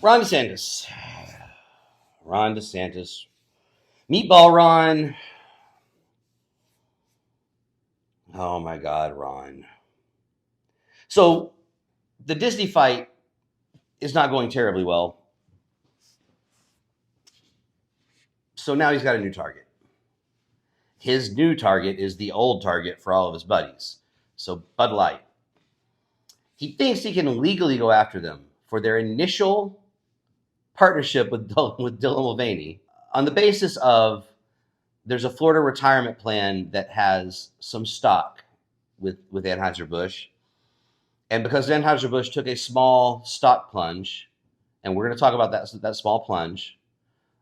Ron DeSantis. Ron DeSantis. Meatball Ron. Oh my God, Ron. So the Disney fight is not going terribly well. So now he's got a new target. His new target is the old target for all of his buddies. So Bud Light. He thinks he can legally go after them for their initial partnership with Dylan Mulvaney on the basis of there's a Florida retirement plan that has some stock with Anheuser-Busch. And because Anheuser-Busch took a small stock plunge, and we're going to talk about that small plunge,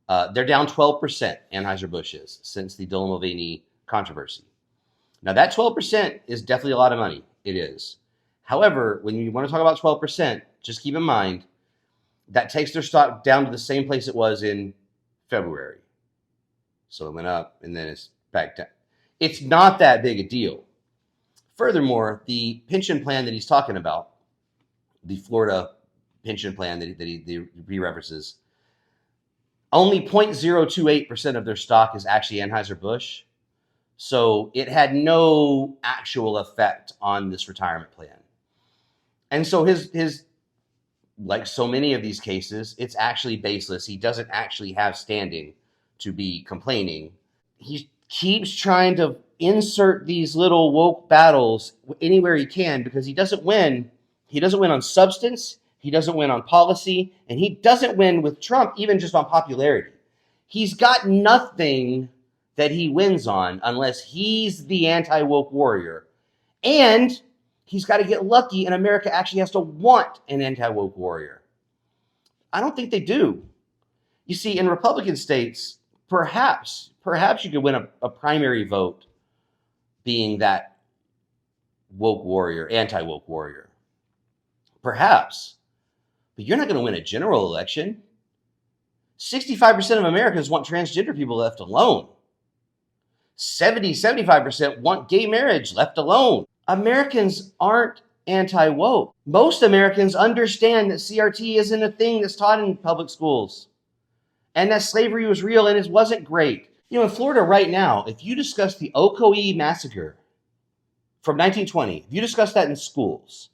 they're down 12%, Anheuser-Busch is, since the Dylan Mulvaney controversy. Now, that 12% is definitely a lot of money. It is. However, when you want to talk about 12%, just keep in mind that takes their stock down to the same place it was in February. So it went up, and then it's back down. It's not that big a deal. Furthermore, the pension plan that he's talking about, the Florida pension plan that he references, only 0.028% of their stock is actually Anheuser-Busch. So it had no actual effect on this retirement plan. And so his like so many of these cases, it's actually baseless. He doesn't actually have standing to be complaining. He keeps trying to insert these little woke battles anywhere he can because he doesn't win. He doesn't win on substance. He doesn't win on policy. And he doesn't win with Trump, even just on popularity. He's got nothing that he wins on unless he's the anti-woke warrior. And he's got to get lucky, and America actually has to want an anti-woke warrior. I don't think they do. You see, in Republican states, perhaps you could win a primary vote being that woke warrior, anti-woke warrior. Perhaps. But you're not going to win a general election. 65% of Americans want transgender people left alone. 75% want gay marriage left alone. Americans aren't anti-woke. Most Americans understand that CRT isn't a thing that's taught in public schools and that slavery was real and it wasn't great. You know, in Florida right now, if you discuss the Ocoee massacre from 1920, if you discuss that in schools,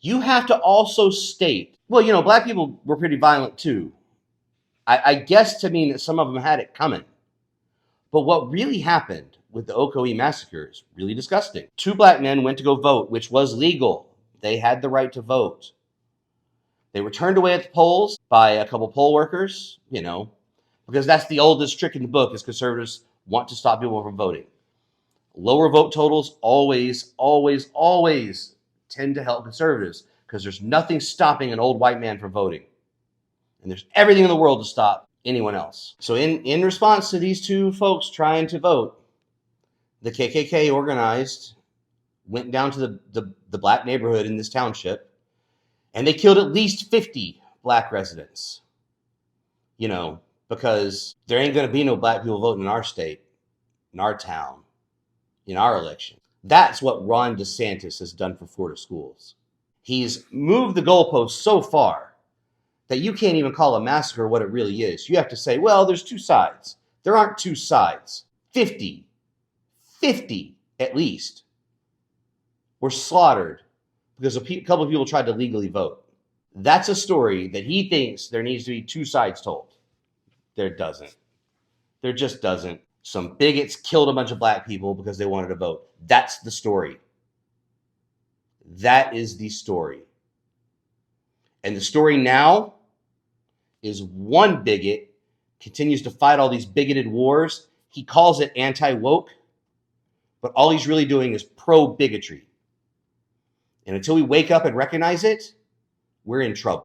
you have to also state, well, you know, black people were pretty violent too. I guess to mean that some of them had it coming. But what really happened with the Ocoee massacre is really disgusting. 2 black men went to go vote, which was legal. They had the right to vote. They were turned away at the polls by a couple poll workers, you know, because that's the oldest trick in the book is conservatives want to stop people from voting. Lower vote totals always tend to help conservatives because there's nothing stopping an old white man from voting. And there's everything in the world to stop anyone else. So in response to these 2 folks trying to vote, the KKK organized, went down to the black neighborhood in this township, and they killed at least 50 black residents. You know, because there ain't going to be no black people voting in our state, in our town, in our election. That's what Ron DeSantis has done for Florida schools. He's moved the goalposts so far that you can't even call a massacre what it really is. You have to say, well, there's 2 sides. There aren't 2 sides. 50 at least were slaughtered because a couple of people tried to legally vote. That's a story that he thinks there needs to be 2 sides told. There doesn't. There just doesn't. Some bigots killed a bunch of black people because they wanted to vote. That's the story. That is the story. And the story now is one bigot continues to fight all these bigoted wars. He calls it anti-woke, but all he's really doing is pro-bigotry. And until we wake up and recognize it, we're in trouble.